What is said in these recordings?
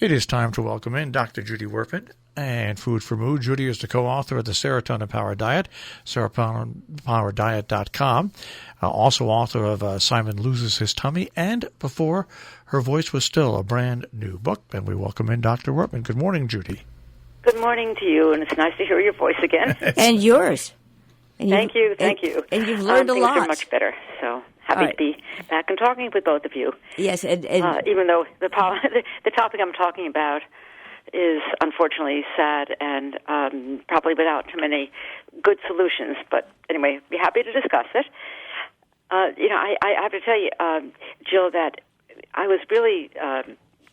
It is time to welcome in Dr. Judy Wurtman and Food for Mood. Judy is the co-author of the Serotonin Power Diet, serotoninpowerdiet.com, also author of Simon Loses His Tummy, and before her voice was still, a brand new book. And we welcome in Dr. Wurtman. Good morning, Judy. Good morning to you, and it's nice to hear your voice again. And yours. And thank you. And you've learned a lot. Things are much better, so happy to be back and talking with both of you. Yes, and even though the topic I'm talking about is unfortunately sad and probably without too many good solutions. But anyway, be happy to discuss it. I have to tell you, Jill, that I was really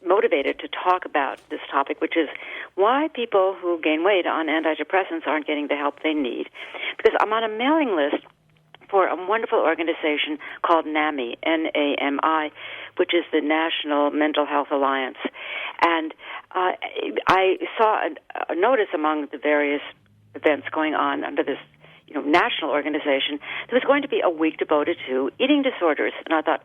motivated to talk about this topic, which is why people who gain weight on antidepressants aren't getting the help they need. Because I'm on a mailing list for a wonderful organization called NAMI, N-A-M-I, which is the National Mental Health Alliance. And I saw a notice among the various events going on under this national organization. There was going to be a week devoted to eating disorders. And I thought,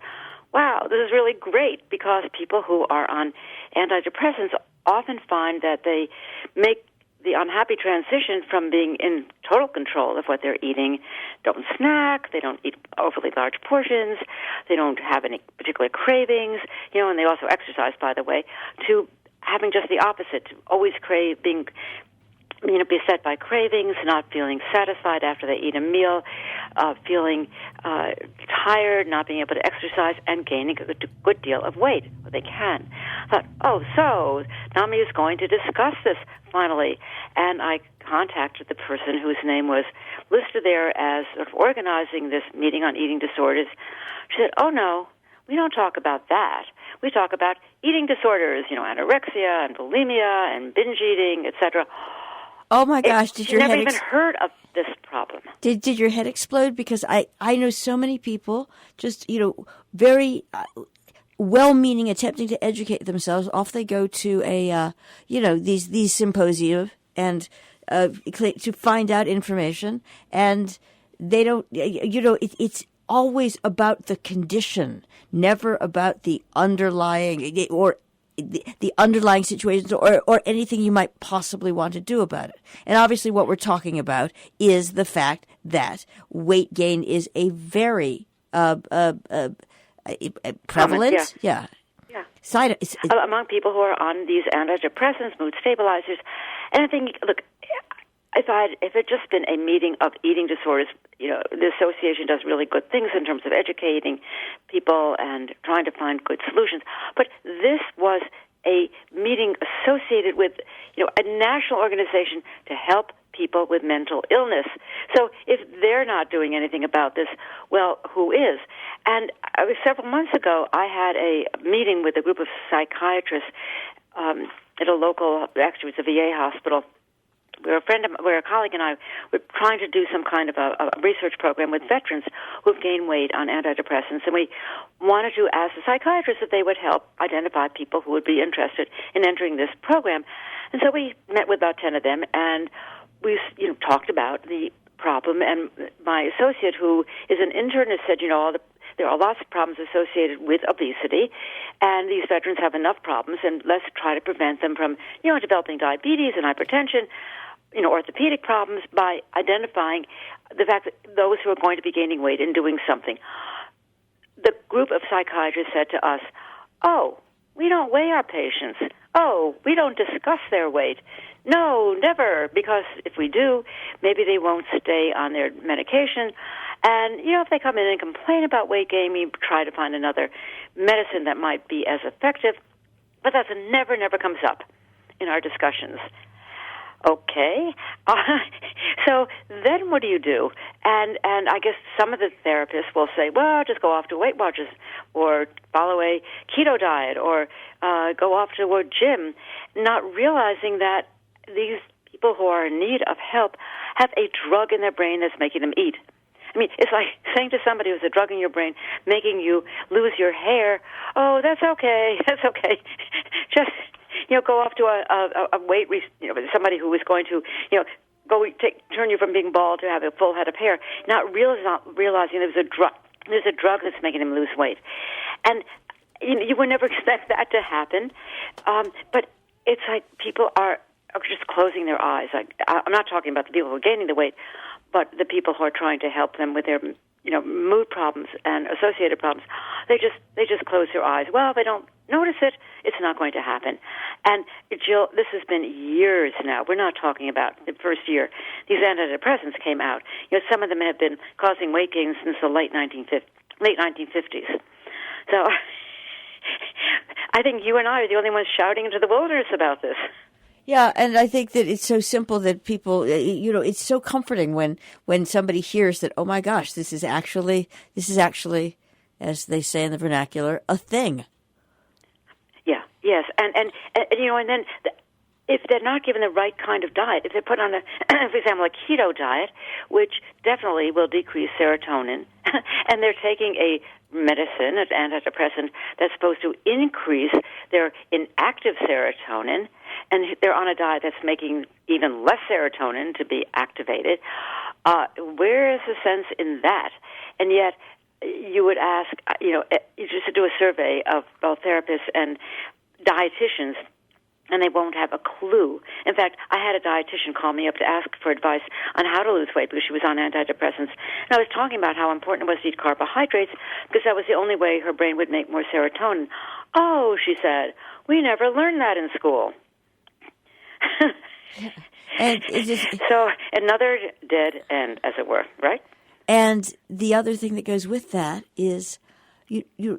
wow, this is really great, because people who are on antidepressants often find that they make the unhappy transition from being in total control of what they're eating, don't snack, they don't eat overly large portions, they don't have any particular cravings, and they also exercise, by the way, to having just the opposite, to always being beset by cravings, not feeling satisfied after they eat a meal, feeling tired, not being able to exercise, and gaining a good deal of weight. Well, they can. I thought, so NAMI is going to discuss this finally. And I contacted the person whose name was listed there as sort of organizing this meeting on eating disorders. She said, oh, no, we don't talk about that. We talk about eating disorders, anorexia and bulimia and binge eating, etc. Oh, my gosh, did your head never even heard of this problem. Did your head explode? Because I know so many people just, very well-meaning, attempting to educate themselves. Off they go to these symposia and to find out information. And they don't, it's always about the condition, never about the underlying or the underlying situations or anything you might possibly want to do about it. And obviously what we're talking about is the fact that weight gain is a very prevalent, among people who are on these antidepressants, mood stabilizers. And I think, look, if it had just been a meeting of eating disorders, the association does really good things in terms of educating people and trying to find good solutions. But this was a meeting associated with, a national organization to help people with mental illness. So if they're not doing anything about this, well, who is? And several months ago, I had a meeting with a group of psychiatrists at a local, actually it was a VA hospital, where a colleague and I were trying to do some kind of a research program with veterans who've gained weight on antidepressants, and we wanted to ask the psychiatrists if they would help identify people who would be interested in entering this program. And so we met with about 10 of them, and we talked about the problem. And my associate, who is an internist, said, there are lots of problems associated with obesity, and these veterans have enough problems, and let's try to prevent them from, developing diabetes and hypertension, orthopedic problems by identifying the fact that those who are going to be gaining weight and doing something. The group of psychiatrists said to us, oh, we don't weigh our patients. Oh, we don't discuss their weight. No, never, because if we do, maybe they won't stay on their medication. And, if they come in and complain about weight gain, we try to find another medicine that might be as effective. But that never comes up in our discussions. Okay. So then what do you do? And I guess some of the therapists will say, well, just go off to Weight Watchers or follow a keto diet or go off to a gym, not realizing that these people who are in need of help have a drug in their brain that's making them eat. I mean, it's like saying to somebody who's a drug in your brain, making you lose your hair, oh, that's okay. Just, go off to a weight, somebody who is going to, turn you from being bald to have a full head of hair, not realizing there's a drug that's making him lose weight. And you would never expect that to happen. But it's like people are just closing their eyes. Like, I'm not talking about the people who are gaining the weight, but the people who are trying to help them with their mood problems and associated problems. They just close their eyes. Well, they don't notice it. It's not going to happen. And Jill, this has been years now. We're not talking about the first year. These antidepressants came out. Some of them have been causing weight gain since the late 1950s. So I think you and I are the only ones shouting into the wilderness about this. Yeah, and I think that it's so simple that people, it's so comforting when somebody hears that, oh my gosh, this is actually, as they say in the vernacular, a thing. Yeah, yes, and then if they're not given the right kind of diet, if they're put on for example, a keto diet, which definitely will decrease serotonin, and they're taking a medicine, an antidepressant, that's supposed to increase their inactive serotonin, and they're on a diet that's making even less serotonin to be activated, where is the sense in that? And yet, you would ask, you just do a survey of both therapists and dietitians, and they won't have a clue. In fact, I had a dietitian call me up to ask for advice on how to lose weight because she was on antidepressants. And I was talking about how important it was to eat carbohydrates because that was the only way her brain would make more serotonin. Oh, she said, we never learned that in school. And so another dead end, as it were, right? And the other thing that goes with that is,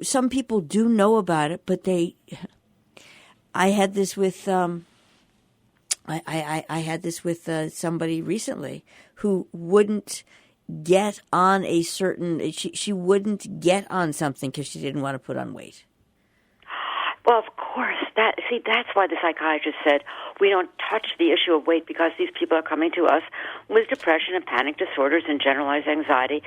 some people do know about it, but I had this with I had this with somebody recently who wouldn't get on a certain. She wouldn't get on something because she didn't want to put on weight. Well, of course. That's why the psychiatrist said we don't touch the issue of weight because these people are coming to us with depression and panic disorders and generalized anxiety,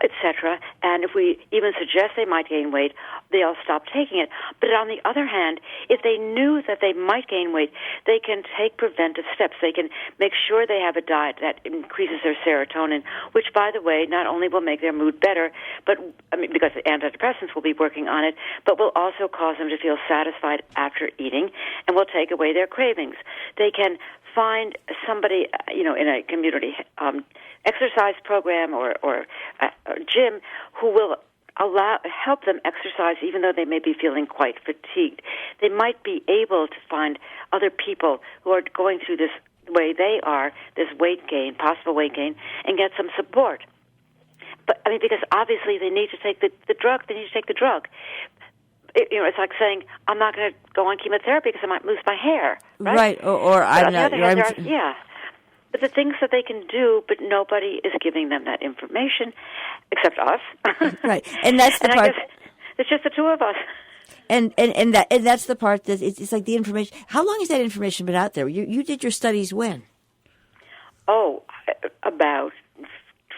etc. And if we even suggest they might gain weight, they'll stop taking it. But on the other hand, if they knew that they might gain weight, they can take preventive steps. They can make sure they have a diet that increases their serotonin, which, by the way, not only will make their mood better, but because the antidepressants will be working on it, but will also cause them to feel satisfied after eating and will take away their cravings. They can find somebody, in a community exercise program or gym who will help them exercise even though they may be feeling quite fatigued. They might be able to find other people who are going through this way they are, this weight gain, possible weight gain, and get some support. But because obviously they need to take the drug. They need to take the drug. It's like saying, I'm not going to go on chemotherapy because I might lose my hair. Right. Or I'm not. Yeah. But the things that they can do, but nobody is giving them that information except us. Right. And that's the part. I guess it's just the two of us. And that's the part that it's like the information. How long has that information been out there? You did your studies when? Oh, about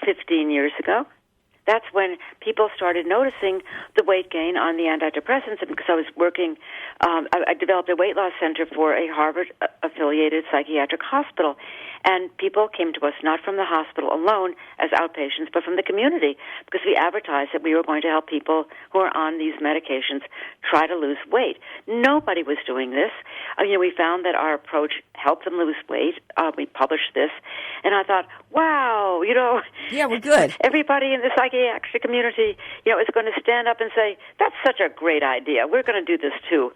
15 years ago. That's when people started noticing the weight gain on the antidepressants. And because I was working, I developed a weight loss center for a Harvard-affiliated psychiatric hospital. And people came to us not from the hospital alone as outpatients, but from the community because we advertised that we were going to help people who are on these medications try to lose weight. Nobody was doing this. We found that our approach helped them lose weight. We published this. And I thought, wow, yeah, we're good. Everybody in the psychiatric community, is going to stand up and say, that's such a great idea. We're going to do this too.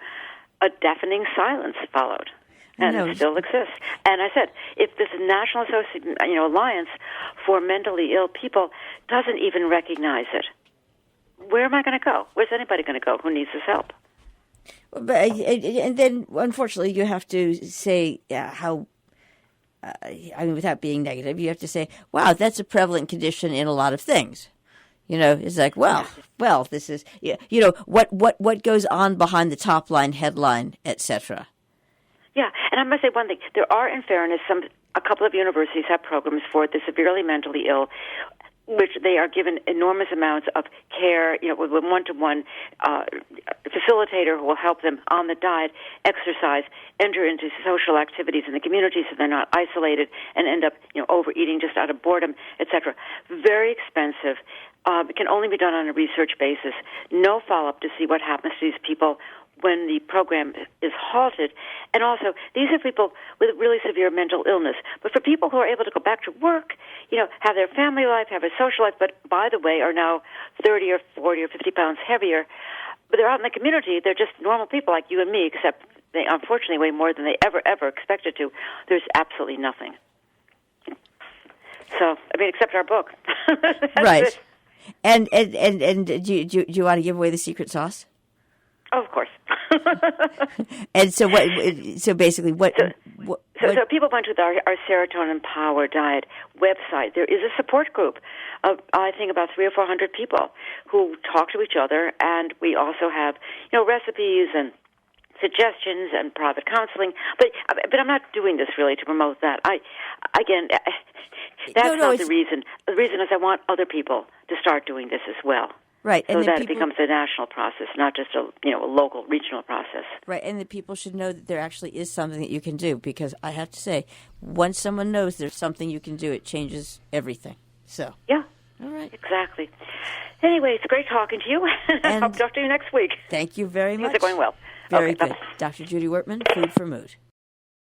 A deafening silence followed. And it still exists. And I said, if this National Alliance for Mentally Ill People doesn't even recognize it, where am I going to go? Where's anybody going to go who needs this help? But and then, unfortunately, you have to say how. Without being negative, you have to say, "Wow, that's a prevalent condition in a lot of things." It's like, well, this is, what goes on behind the top line, headline, etc. Yeah, and I must say one thing. There are, in fairness, a couple of universities have programs for the severely mentally ill which they are given enormous amounts of care, with a one-to-one facilitator who will help them on the diet, exercise, enter into social activities in the community so they're not isolated and end up, overeating just out of boredom, etc. Very expensive. It can only be done on a research basis. No follow-up to see what happens to these people when the program is halted. And also, these are people with really severe mental illness. But for people who are able to go back to work, have their family life, have a social life, but by the way, are now 30 or 40 or 50 pounds heavier, but they're out in the community, they're just normal people like you and me, except they unfortunately weigh more than they ever expected to. There's absolutely nothing. So, except our book. Right. It. And do you want to give away the secret sauce? Oh, of course. And so what? So basically, what? So people went to our Serotonin Power Diet website. There is a support group of, I think, about 300 or 400 people who talk to each other, and we also have, recipes and suggestions and private counseling. But I'm not doing this really to promote that. That's not the reason. The reason is I want other people to start doing this as well. Right, so that it becomes a national process, not just a local, regional process. Right, and the people should know that there actually is something that you can do, because I have to say, once someone knows there's something you can do, it changes everything. So yeah, all right, exactly. Anyway, it's great talking to you. I'll talk to you next week. Thank you very much. Things are going well. Very okay, good. Dr. Judy Wurtman, Food for Mood.